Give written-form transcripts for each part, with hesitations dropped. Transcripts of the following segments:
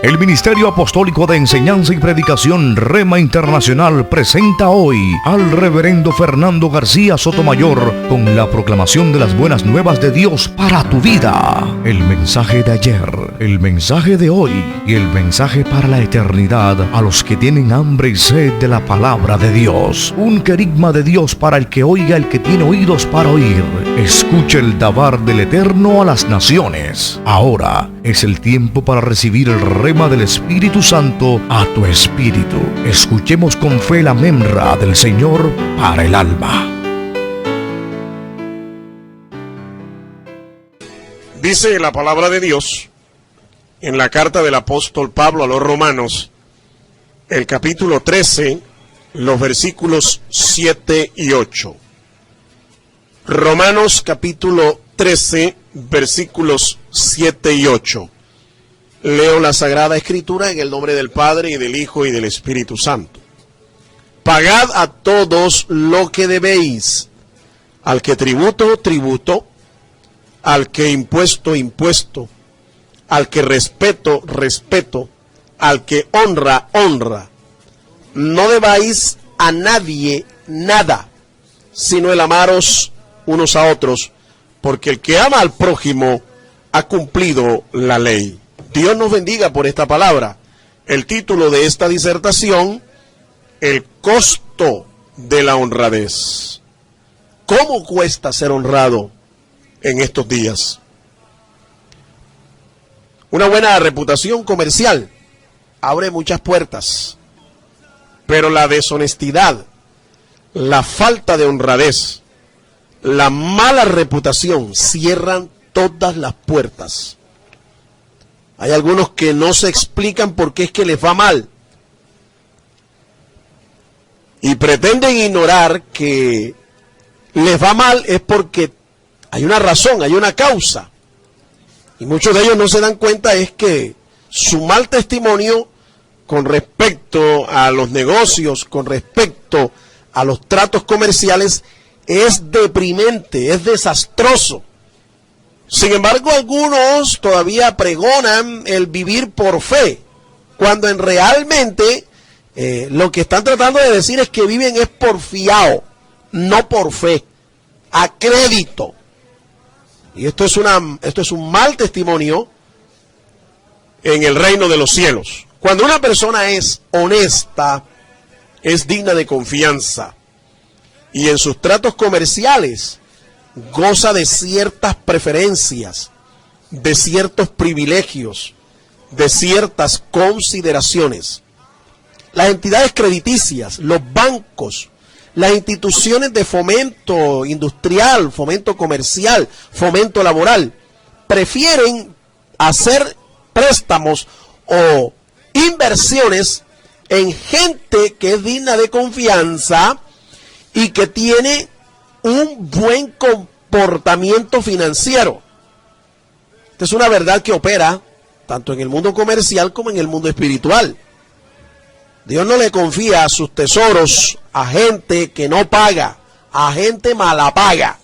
El Ministerio Apostólico de Enseñanza y Predicación Rema Internacional presenta hoy al Reverendo Fernando García Sotomayor con la proclamación de las buenas nuevas de Dios para tu vida. El mensaje de ayer, el mensaje de hoy y el mensaje para la eternidad a los que tienen hambre y sed de la palabra de Dios. Un querigma de Dios para el que oiga, el que tiene oídos para oír. Escuche el dabar del Eterno a las naciones. Ahora es el tiempo para recibir el rema del Espíritu Santo a tu espíritu. Escuchemos con fe la memra del Señor para el alma. Dice la palabra de Dios en la carta del apóstol Pablo a los Romanos, el capítulo 13, los versículos 7 y 8. Romanos capítulo 13, versículos 7 y 8. Leo la Sagrada Escritura en el nombre del Padre, y del Hijo, y del Espíritu Santo. Pagad a todos lo que debéis, al que tributo, tributo, al que impuesto, impuesto, al que respeto, respeto, al que honra, honra. No debáis a nadie nada, sino el amaros unos a otros, porque el que ama al prójimo ha cumplido la ley. Dios nos bendiga por esta palabra. El título de esta disertación: el costo de la honradez. ¿Cómo cuesta ser honrado en estos días? Una buena reputación comercial abre muchas puertas, pero la deshonestidad, la falta de honradez, la mala reputación cierran todas las puertas. Hay algunos que no se explican por qué es que les va mal y pretenden ignorar que les va mal es porque hay una razón, hay una causa. Y muchos de ellos no se dan cuenta es que su mal testimonio con respecto a los negocios, con respecto a los tratos comerciales, es deprimente, es desastroso. Sin embargo, algunos todavía pregonan el vivir por fe, cuando realmente lo que están tratando de decir es que viven es por fiado, no por fe, a crédito. Y esto es un mal testimonio en el reino de los cielos. Cuando una persona es honesta, es digna de confianza, y en sus tratos comerciales goza de ciertas preferencias, de ciertos privilegios, de ciertas consideraciones. Las entidades crediticias, los bancos, las instituciones de fomento industrial, fomento comercial, fomento laboral, prefieren hacer préstamos o inversiones en gente que es digna de confianza y que tiene un buen comportamiento financiero. Esta es una verdad que opera tanto en el mundo comercial como en el mundo espiritual. Dios no le confía a sus tesoros a gente que no paga, a gente mala paga.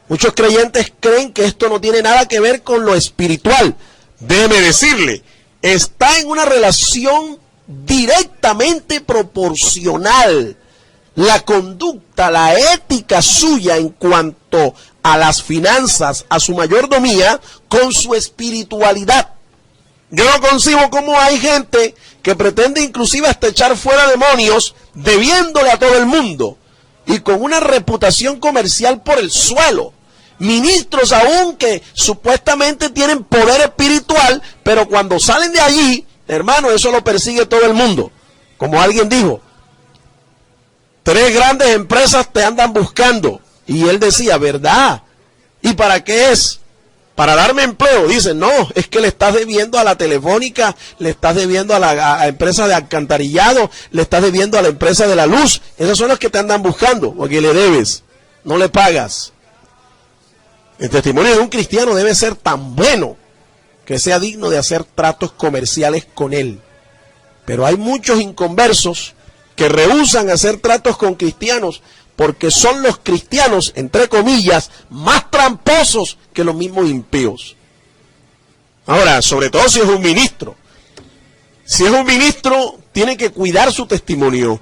Muchos creyentes creen que esto no tiene nada que ver con lo espiritual. Déjeme decirle, está en una relación directamente proporcional la conducta, la ética suya en cuanto a las finanzas, a su mayordomía, con su espiritualidad. Yo no concibo cómo hay gente que pretende inclusive hasta echar fuera demonios debiéndole a todo el mundo y con una reputación comercial por el suelo. Ministros aún que supuestamente tienen poder espiritual, pero cuando salen de allí, hermano, eso lo persigue todo el mundo. Como alguien dijo, 3 grandes empresas te andan buscando. Y él decía, ¿verdad? ¿Y para qué es? Para darme empleo. Dicen, no, es que le estás debiendo a la Telefónica, le estás debiendo a la empresa de alcantarillado, le estás debiendo a la empresa de la luz. Esas son las que te andan buscando, porque le debes, no le pagas. El testimonio de un cristiano debe ser tan bueno que sea digno de hacer tratos comerciales con él. Pero hay muchos inconversos que rehúsan hacer tratos con cristianos porque son los cristianos, entre comillas, más tramposos que los mismos impíos. Ahora, sobre todo si es un ministro. Si es un ministro, tiene que cuidar su testimonio,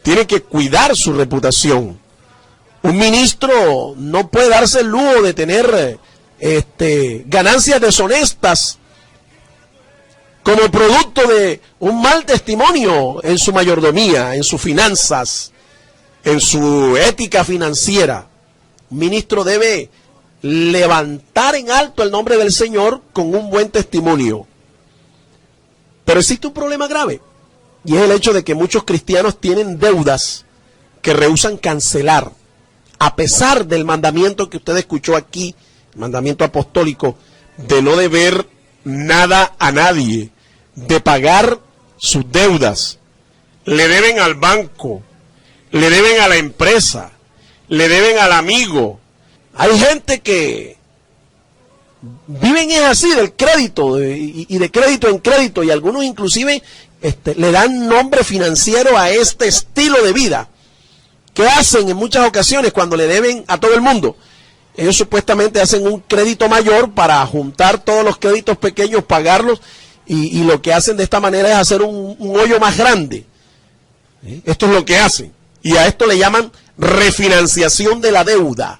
tiene que cuidar su reputación. Un ministro no puede darse el lujo de tener ganancias deshonestas como producto de un mal testimonio en su mayordomía, en sus finanzas, en su ética financiera. Un ministro debe levantar en alto el nombre del Señor con un buen testimonio. Pero existe un problema grave, y es el hecho de que muchos cristianos tienen deudas que rehúsan cancelar, a pesar del mandamiento que usted escuchó aquí, el mandamiento apostólico, de no deber nada a nadie, de pagar sus deudas. Le deben al banco, le deben a la empresa, le deben al amigo. Hay gente que viven es así del crédito y de crédito en crédito, y algunos inclusive le dan nombre financiero a este estilo de vida que hacen en muchas ocasiones cuando le deben a todo el mundo. Ellos supuestamente hacen un crédito mayor para juntar todos los créditos pequeños, pagarlos, y lo que hacen de esta manera es hacer un hoyo más grande. Esto es lo que hacen, y a esto le llaman refinanciación de la deuda.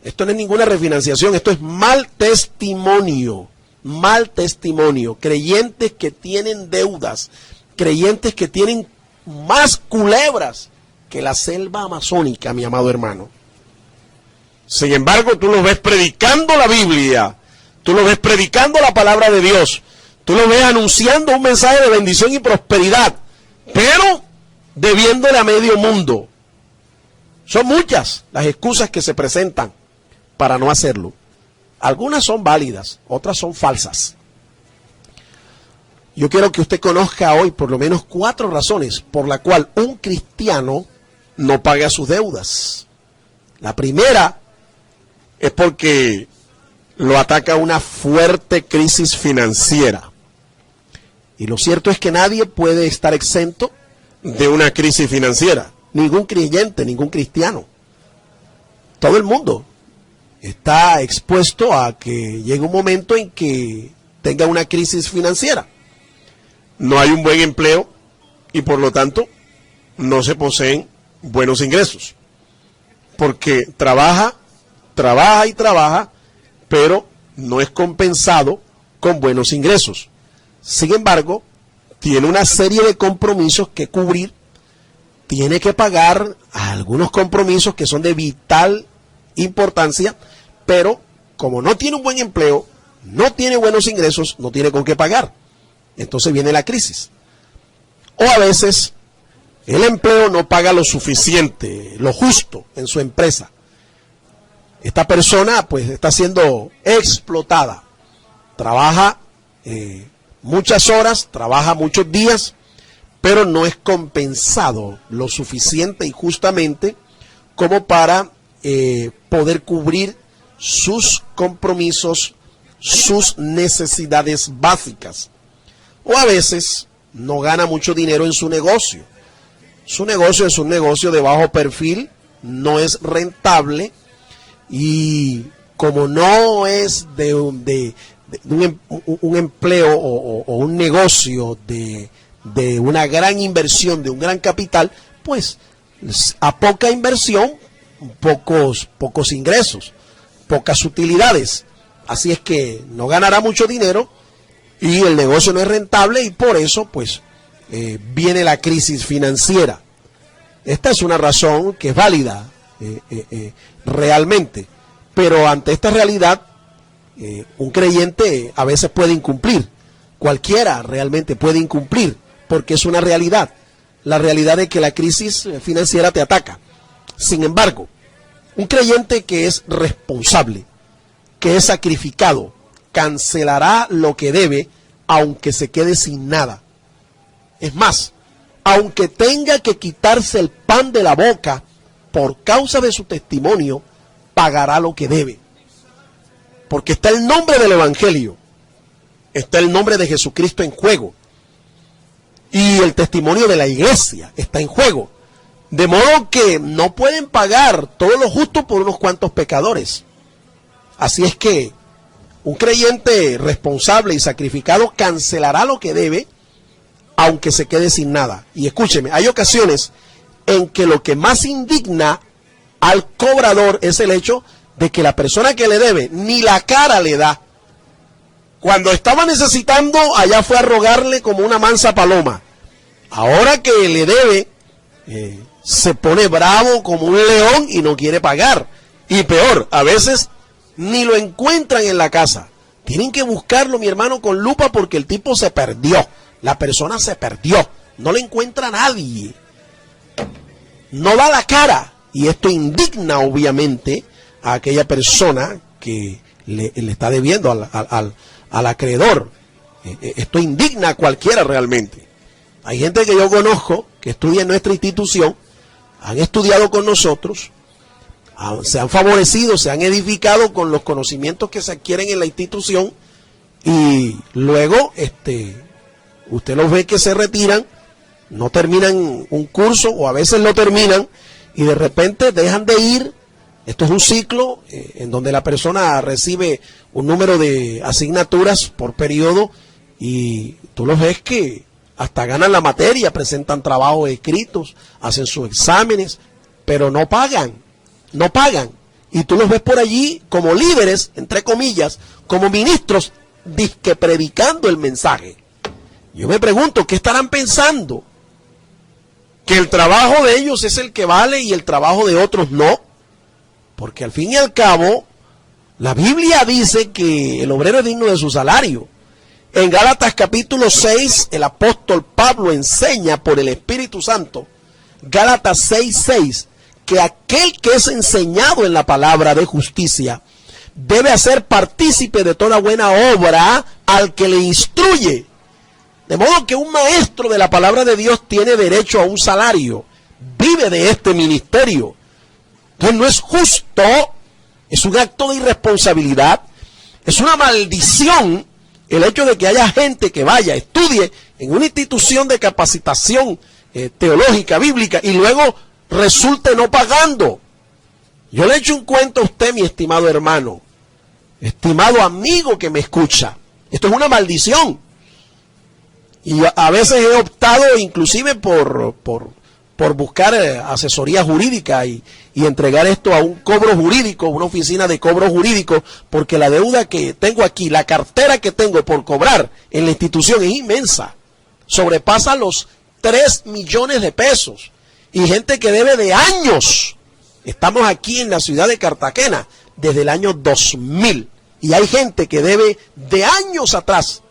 Esto no es ninguna refinanciación, esto es mal testimonio. Mal testimonio. Creyentes que tienen deudas, creyentes que tienen más culebras que la selva amazónica, mi amado hermano. Sin embargo, tú los ves predicando la Biblia, tú los ves predicando la palabra de Dios, tú los ves anunciando un mensaje de bendición y prosperidad, pero debiéndole a medio mundo. Son muchas las excusas que se presentan para no hacerlo. Algunas son válidas, otras son falsas. Yo quiero que usted conozca hoy por lo menos 4 razones por la cual un cristiano no paga sus deudas. La primera es porque lo ataca una fuerte crisis financiera. Y lo cierto es que nadie puede estar exento de una crisis financiera. Ningún creyente, ningún cristiano. Todo el mundo está expuesto a que llegue un momento en que tenga una crisis financiera. No hay un buen empleo y por lo tanto no se poseen buenos ingresos. Porque trabaja, pero no es compensado con buenos ingresos. Sin embargo, tiene una serie de compromisos que cubrir, tiene que pagar algunos compromisos que son de vital importancia, pero como no tiene un buen empleo, no tiene buenos ingresos, no tiene con qué pagar. Entonces viene la crisis. O a veces el empleo no paga lo suficiente, lo justo en su empresa. Esta persona pues está siendo explotada. Trabaja muchas horas, trabaja muchos días, pero no es compensado lo suficiente y justamente como para poder cubrir sus compromisos, sus necesidades básicas. O a veces no gana mucho dinero en su negocio. Su negocio es un negocio de bajo perfil, no es rentable, y como no es de un empleo o un negocio de una gran inversión, de un gran capital, pues a poca inversión, pocos ingresos, pocas utilidades. Así es que no ganará mucho dinero y el negocio no es rentable, y por eso pues viene la crisis financiera. Esta es una razón que es válida realmente, pero ante esta realidad un creyente a veces puede incumplir. Cualquiera realmente puede incumplir, porque es una realidad. La realidad es que la crisis financiera te ataca. Sin embargo, un creyente que es responsable, que es sacrificado, cancelará lo que debe, aunque se quede sin nada. Es más, aunque tenga que quitarse el pan de la boca por causa de su testimonio, pagará lo que debe. Porque está el nombre del Evangelio, está el nombre de Jesucristo en juego, y el testimonio de la iglesia está en juego. De modo que no pueden pagar todo lo justo por unos cuantos pecadores. Así es que Un creyente responsable y sacrificado cancelará lo que debe, aunque se quede sin nada. Y escúcheme, hay ocasiones en que lo que más indigna al cobrador es el hecho de que la persona que le debe ni la cara le da. Cuando estaba necesitando, allá fue a rogarle como una mansa paloma. Ahora que le debe, se pone bravo como un león y no quiere pagar. Y peor, a veces ni lo encuentran en la casa. Tienen que buscarlo, mi hermano, con lupa, porque el tipo se perdió. La persona se perdió. No le encuentra a nadie. No da la cara. Y esto indigna, obviamente, a aquella persona que le está debiendo al acreedor. Esto indigna a cualquiera realmente. Hay gente que yo conozco que estudia en nuestra institución, han estudiado con nosotros, se han favorecido, se han edificado con los conocimientos que se adquieren en la institución, y luego usted los ve que se retiran, no terminan un curso o a veces lo terminan y de repente dejan de ir. Esto es un ciclo en donde la persona recibe un número de asignaturas por periodo y tú los ves que hasta ganan la materia, presentan trabajos escritos, hacen sus exámenes, pero no pagan. Y tú los ves por allí como líderes, entre comillas, como ministros, disque predicando el mensaje. Yo me pregunto, ¿qué estarán pensando? ¿Que el trabajo de ellos es el que vale y el trabajo de otros no? Porque al fin y al cabo, la Biblia dice que el obrero es digno de su salario. En Gálatas capítulo 6, el apóstol Pablo enseña por el Espíritu Santo, Gálatas 6:6, que aquel que es enseñado en la palabra de justicia debe hacer partícipe de toda buena obra al que le instruye. De modo que un maestro de la palabra de Dios tiene derecho a un salario, vive de este ministerio. Entonces no es justo, es un acto de irresponsabilidad, es una maldición el hecho de que haya gente que vaya, estudie en una institución de capacitación teológica, bíblica, y luego resulte no pagando. Yo le echo un cuento a usted, mi estimado hermano, estimado amigo que me escucha. Esto es una maldición. Y a veces he optado inclusive por buscar asesoría jurídica y entregar esto a un cobro jurídico, una oficina de cobro jurídico, porque la deuda que tengo aquí, la cartera que tengo por cobrar en la institución es inmensa. Sobrepasa los 3 millones de pesos. Y gente que debe de años. Estamos aquí en la ciudad de Cartagena desde el año 2000. Y hay gente que debe de años atrás.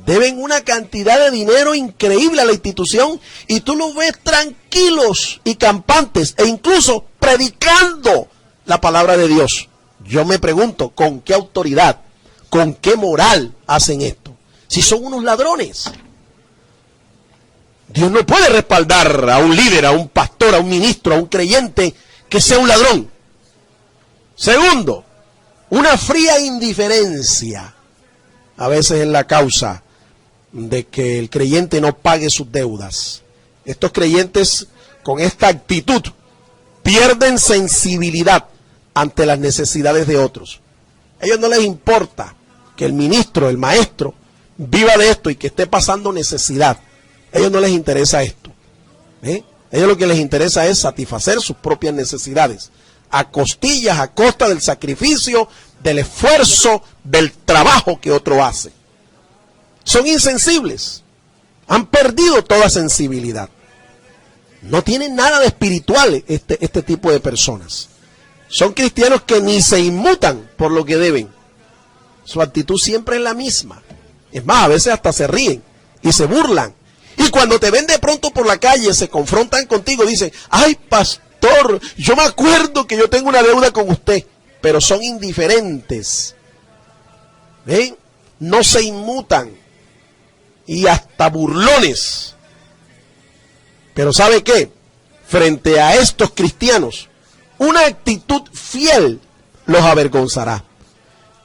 Deben una cantidad de dinero increíble a la institución y tú los ves tranquilos y campantes e incluso predicando la palabra de Dios. Yo me pregunto, ¿con qué autoridad, con qué moral hacen esto? Si son unos ladrones. Dios no puede respaldar a un líder, a un pastor, a un ministro, a un creyente que sea un ladrón. Segundo, una fría indiferencia a veces es la causa de que el creyente no pague sus deudas. Estos creyentes con esta actitud pierden sensibilidad ante las necesidades de otros. A ellos no les importa que el ministro, el maestro, viva de esto y que esté pasando necesidad. A ellos no les interesa esto. A ellos lo que les interesa es satisfacer sus propias necesidades, a costillas, a costa del sacrificio, del esfuerzo, del trabajo que otro hace. Son insensibles, han perdido toda sensibilidad. No tienen nada de espiritual este tipo de personas. Son cristianos que ni se inmutan por lo que deben. Su actitud siempre es la misma. Es más, a veces hasta se ríen y se burlan. Y cuando te ven de pronto por la calle, se confrontan contigo, dicen, ay pastor, yo me acuerdo que yo tengo una deuda con usted. Pero son indiferentes. ¿Ven? No se inmutan. Y hasta burlones. Pero ¿sabe qué? Frente a estos cristianos, una actitud fiel los avergonzará.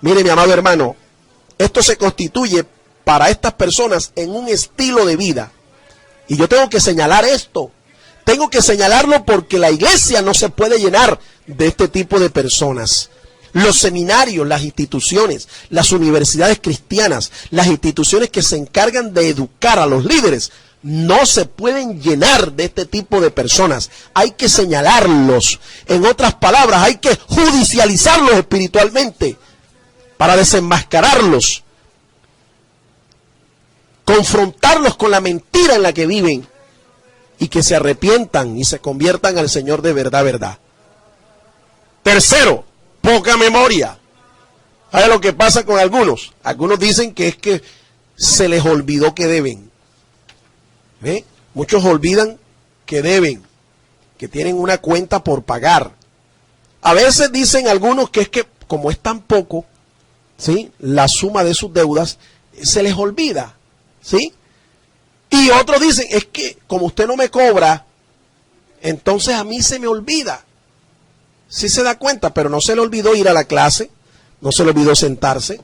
Mire, mi amado hermano, esto se constituye para estas personas en un estilo de vida. Y yo tengo que señalar esto. Tengo que señalarlo porque la iglesia no se puede llenar de este tipo de personas. Los seminarios, las instituciones, las universidades cristianas, las instituciones que se encargan de educar a los líderes, no se pueden llenar de este tipo de personas. Hay que señalarlos. En otras palabras, hay que judicializarlos espiritualmente para desenmascararlos, confrontarlos con la mentira en la que viven y que se arrepientan y se conviertan al Señor de verdad, verdad. Tercero, poca memoria. ¿Sabe lo que pasa con algunos? Algunos dicen que es que se les olvidó que deben. ¿Ve? Muchos olvidan que deben, que tienen una cuenta por pagar. A veces dicen algunos que es que como es tan poco, ¿sí?, la suma de sus deudas, se les olvida, ¿sí? Y otros dicen, es que como usted no me cobra, entonces a mí se me olvida. Sí se da cuenta, pero no se le olvidó ir a la clase, no se le olvidó sentarse,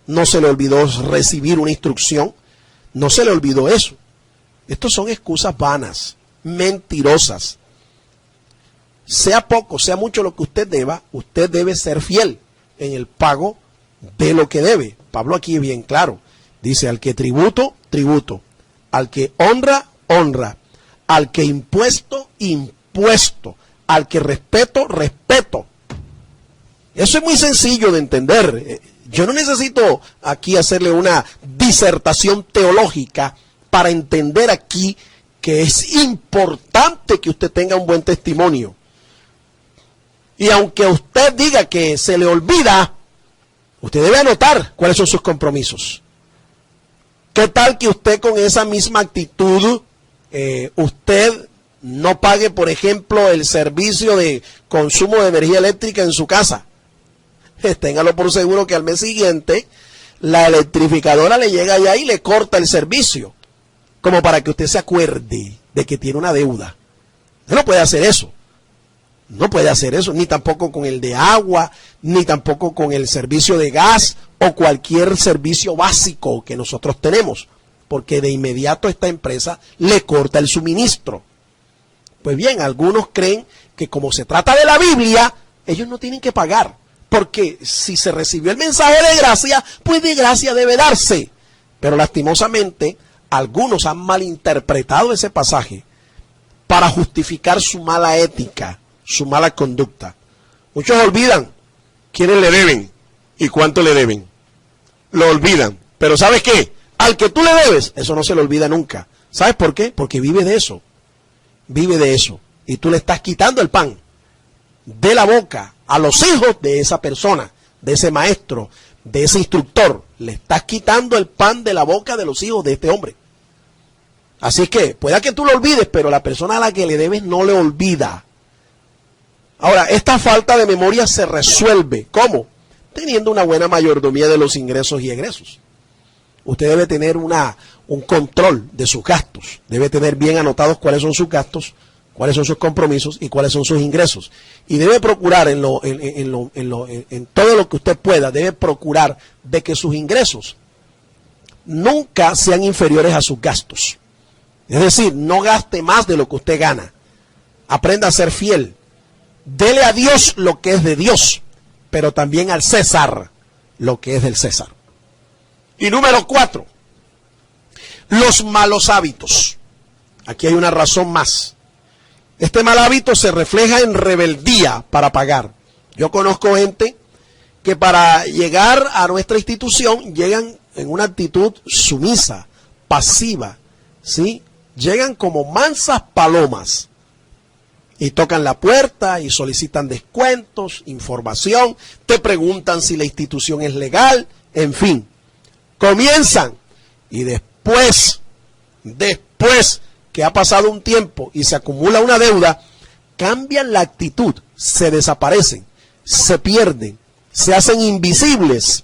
no se le olvidó recibir una instrucción, no se le olvidó eso. Estos son excusas vanas, mentirosas. Sea poco, sea mucho lo que usted deba, usted debe ser fiel en el pago de lo que debe. Pablo aquí es bien claro. Dice, al que tributo, tributo. Al que honra, honra. Al que impuesto, impuesto. Al que respeto, respeto. Eso es muy sencillo de entender. Yo no necesito aquí hacerle una disertación teológica para entender aquí que es importante que usted tenga un buen testimonio. Y aunque usted diga que se le olvida, usted debe anotar cuáles son sus compromisos. ¿Qué tal que usted con esa misma actitud, usted no pague, por ejemplo, el servicio de consumo de energía eléctrica en su casa? Téngalo por seguro que al mes siguiente la electrificadora le llega allá y le corta el servicio, como para que usted se acuerde de que tiene una deuda. Usted no puede hacer eso. No puede hacer eso, ni tampoco con el de agua, ni tampoco con el servicio de gas o cualquier servicio básico que nosotros tenemos, porque de inmediato esta empresa le corta el suministro. Pues bien, algunos creen que como se trata de la Biblia, ellos no tienen que pagar, porque si se recibió el mensaje de gracia, pues de gracia debe darse. Pero lastimosamente, algunos han malinterpretado ese pasaje para justificar su mala ética, su mala conducta. Muchos olvidan quiénes le deben y cuánto le deben. Lo olvidan. Pero ¿sabes qué? Al que tú le debes, eso no se le olvida nunca. ¿Sabes por qué? Porque vive de eso. Vive de eso. Y tú le estás quitando el pan de la boca a los hijos de esa persona, de ese maestro, de ese instructor. Le estás quitando el pan de la boca de los hijos de este hombre. Así que, pueda que tú lo olvides, pero la persona a la que le debes no le olvida. Ahora, esta falta de memoria se resuelve. ¿Cómo? Teniendo una buena mayordomía de los ingresos y egresos. Usted debe tener un control de sus gastos. Debe tener bien anotados cuáles son sus gastos, cuáles son sus compromisos y cuáles son sus ingresos. Y debe procurar en todo lo que usted pueda, debe procurar de que sus ingresos nunca sean inferiores a sus gastos. Es decir, no gaste más de lo que usted gana. Aprenda a ser fiel. Dele a Dios lo que es de Dios, pero también al César lo que es del César. Y número 4, los malos hábitos. Aquí hay una razón más. Este mal hábito se refleja en rebeldía para pagar. Yo conozco gente que para llegar a nuestra institución llegan en una actitud sumisa, pasiva, ¿sí? Llegan como mansas palomas. Y tocan la puerta y solicitan descuentos, información, te preguntan si la institución es legal, en fin. Comienzan y después que ha pasado un tiempo y se acumula una deuda, cambian la actitud, se desaparecen, se pierden, se hacen invisibles,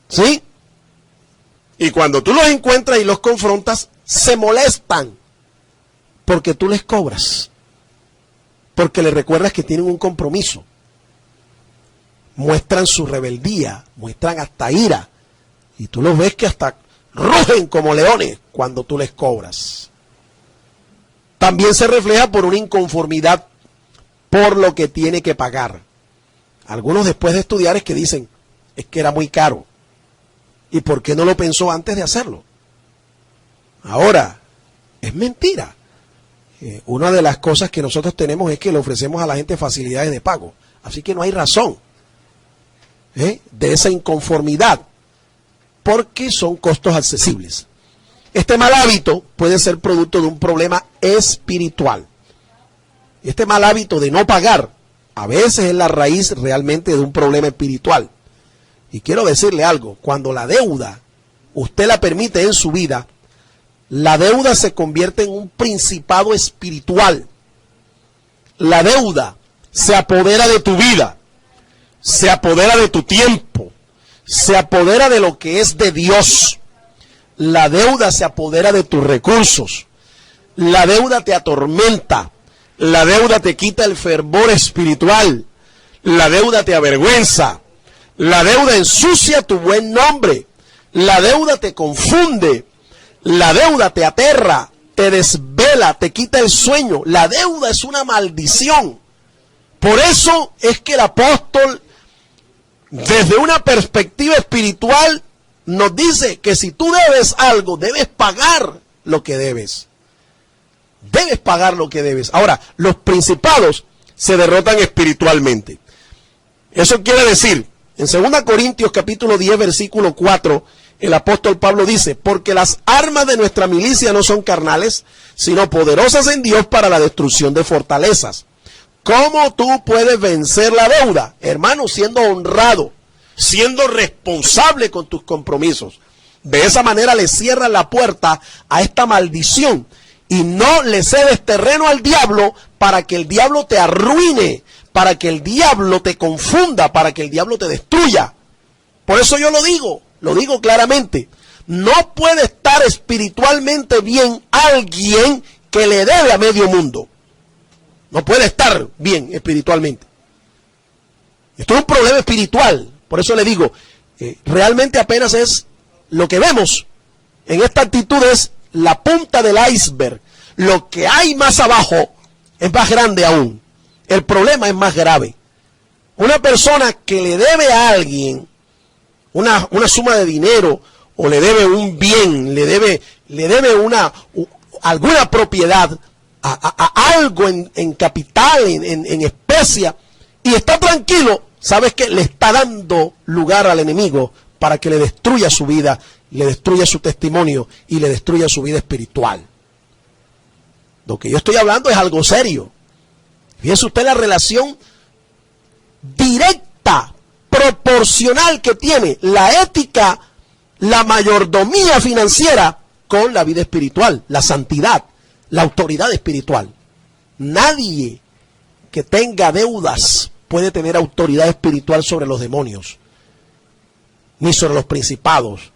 ¿sí? Y cuando tú los encuentras y los confrontas, se molestan porque tú les cobras. Porque le recuerdas que tienen un compromiso. Muestran su rebeldía, muestran hasta ira. Y tú los ves que hasta rugen como leones cuando tú les cobras. También se refleja por una inconformidad por lo que tiene que pagar. Algunos después de estudiar es que dicen, es que era muy caro. ¿Y por qué no lo pensó antes de hacerlo? Ahora, es mentira. Una de las cosas que nosotros tenemos es que le ofrecemos a la gente facilidades de pago. Así que no hay razón de esa inconformidad, porque son costos accesibles. Este mal hábito puede ser producto de un problema espiritual. Este mal hábito de no pagar a veces es la raíz realmente de un problema espiritual. Y quiero decirle algo, cuando la deuda usted la permite en su vida, la deuda se convierte en un principado espiritual. La deuda se apodera de tu vida, se apodera de tu tiempo, se apodera de lo que es de Dios. La deuda se apodera de tus recursos. La deuda te atormenta. La deuda te quita el fervor espiritual. La deuda te avergüenza. La deuda ensucia tu buen nombre. La deuda te confunde. La deuda te aterra, te desvela, te quita el sueño. La deuda es una maldición. Por eso es que el apóstol, desde una perspectiva espiritual, nos dice que si tú debes algo, debes pagar lo que debes. Debes pagar lo que debes. Ahora, los principados se derrotan espiritualmente. Eso quiere decir, en 2 Corintios capítulo 10, versículo 4, el apóstol Pablo dice, porque las armas de nuestra milicia no son carnales, sino poderosas en Dios para la destrucción de fortalezas. ¿Cómo tú puedes vencer la deuda? Hermano, siendo honrado, siendo responsable con tus compromisos. De esa manera le cierras la puerta a esta maldición y no le cedes terreno al diablo para que el diablo te arruine, para que el diablo te confunda, para que el diablo te destruya. Por eso yo lo digo claramente. No puede estar espiritualmente bien alguien que le debe a medio mundo. No puede estar bien espiritualmente. Esto es un problema espiritual. Por eso le digo, realmente apenas es lo que vemos en esta actitud, es la punta del iceberg. Lo que hay más abajo es más grande aún. El problema es más grave. Una persona que le debe a alguien una suma de dinero, o le debe un bien, le debe alguna propiedad, a algo en capital, en especia, y está tranquilo, sabes que le está dando lugar al enemigo para que le destruya su vida, le destruya su testimonio y le destruya su vida espiritual. Lo que yo estoy hablando es algo serio. Fíjese usted la relación directa, proporcional que tiene la ética, la mayordomía financiera con la vida espiritual, la santidad, la autoridad espiritual. Nadie que tenga deudas puede tener autoridad espiritual sobre los demonios, ni sobre los principados.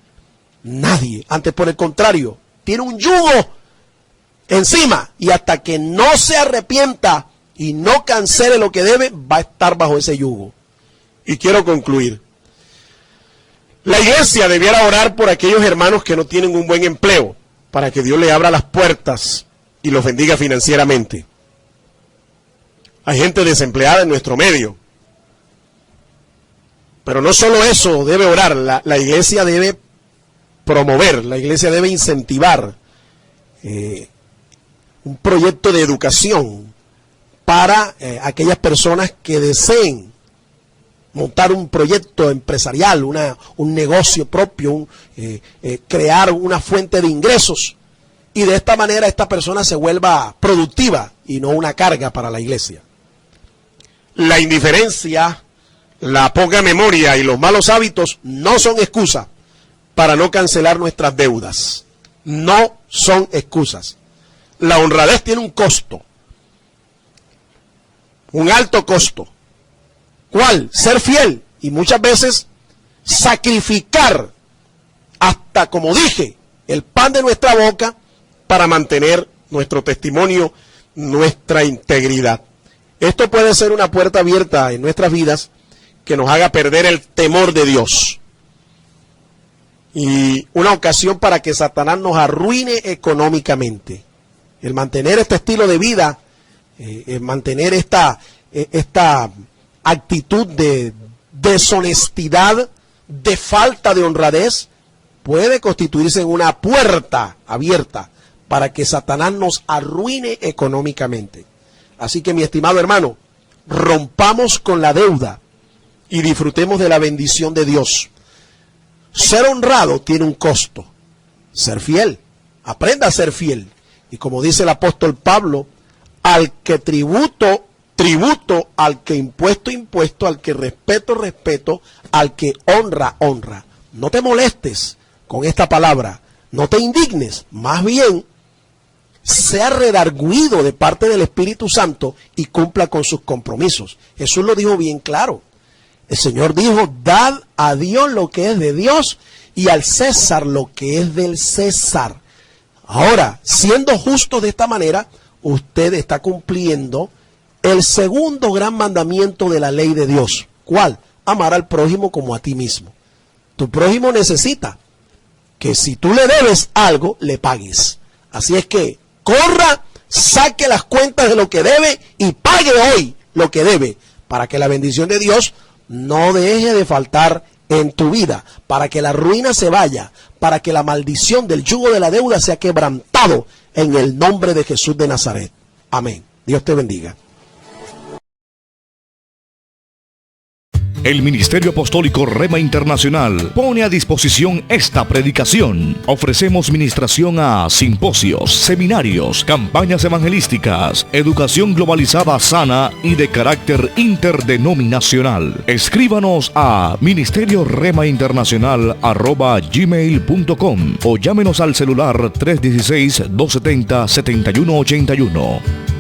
Nadie. Antes, por el contrario, tiene un yugo encima, y hasta que no se arrepienta y no cancele lo que debe, va a estar bajo ese yugo. Y quiero concluir. La iglesia debiera orar por aquellos hermanos que no tienen un buen empleo, para que Dios le abra las puertas y los bendiga financieramente. Hay gente desempleada en nuestro medio. Pero no solo eso debe orar, la iglesia debe promover, la iglesia debe incentivar un proyecto de educación para aquellas personas que deseen montar un proyecto empresarial, un negocio propio, crear una fuente de ingresos, y de esta manera esta persona se vuelva productiva y no una carga para la iglesia. La indiferencia, la poca memoria y los malos hábitos no son excusas para no cancelar nuestras deudas. No son excusas. La honradez tiene un costo, un alto costo. ¿Cuál? Ser fiel, y muchas veces sacrificar hasta, como dije, el pan de nuestra boca para mantener nuestro testimonio, nuestra integridad. Esto puede ser una puerta abierta en nuestras vidas que nos haga perder el temor de Dios, y una ocasión para que Satanás nos arruine económicamente. El mantener este estilo de vida, el mantener esta actitud de deshonestidad, de falta de honradez, puede constituirse en una puerta abierta para que Satanás nos arruine económicamente. Así que, mi estimado hermano, rompamos con la deuda y disfrutemos de la bendición de Dios. Ser honrado tiene un costo. Ser fiel. Aprenda a ser fiel. Y como dice el apóstol Pablo, al que tributo, tributo, al que impuesto, impuesto, al que respeto, respeto, al que honra, honra. No te molestes con esta palabra, no te indignes, más bien, sea redarguido de parte del Espíritu Santo y cumpla con sus compromisos. Jesús lo dijo bien claro. El Señor dijo, dad a Dios lo que es de Dios y al César lo que es del César. Ahora, siendo justo de esta manera, usted está cumpliendo el segundo gran mandamiento de la ley de Dios. ¿Cuál? Amar al prójimo como a ti mismo. Tu prójimo necesita que si tú le debes algo, le pagues. Así es que corra, saque las cuentas de lo que debe y pague hoy lo que debe, para que la bendición de Dios no deje de faltar en tu vida, para que la ruina se vaya, para que la maldición del yugo de la deuda sea quebrantado en el nombre de Jesús de Nazaret. Amén. Dios te bendiga. El Ministerio Apostólico Rema Internacional pone a disposición esta predicación. Ofrecemos ministración a simposios, seminarios, campañas evangelísticas, educación globalizada sana y de carácter interdenominacional. Escríbanos a ministerioremainternacional@gmail.com o llámenos al celular 316-270-7181.